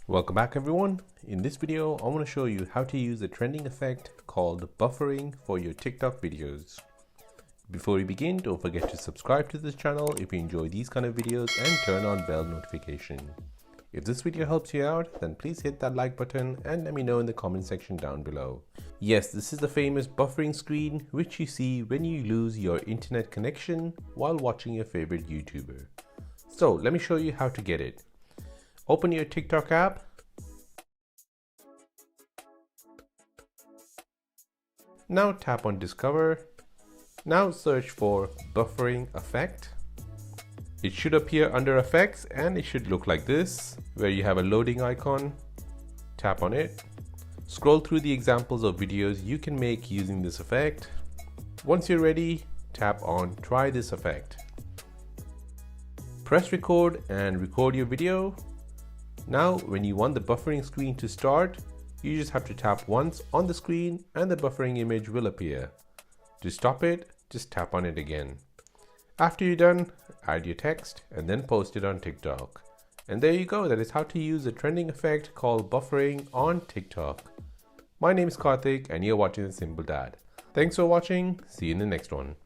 Welcome back everyone. In this video, I want to show you how to use a trending effect called buffering for your TikTok videos. Before we begin, don't forget to subscribe to this channel if you enjoy these kind of videos and turn on bell notification. If this video helps you out, then please hit that like button and let me know in the comment section down below. Yes, this is the famous buffering screen which you see when you lose your internet connection while watching your favorite YouTuber. So let me show you how to get it. Open your TikTok app. Now tap on Discover. Now search for buffering effect. It should appear under effects and it should look like this, where you have a loading icon. Tap on it. Scroll through the examples of videos you can make using this effect. Once you're ready, tap on Try this effect. Press record and record your video. Now, when you want the buffering screen to start, you just have to tap once on the screen and the buffering image will appear. To stop it, just tap on it again. After you're done, add your text and then post it on TikTok. And there you go, that is how to use a trending effect called buffering on TikTok. My name is Karthik and you're watching The Simple Dad. Thanks for watching, see you in the next one.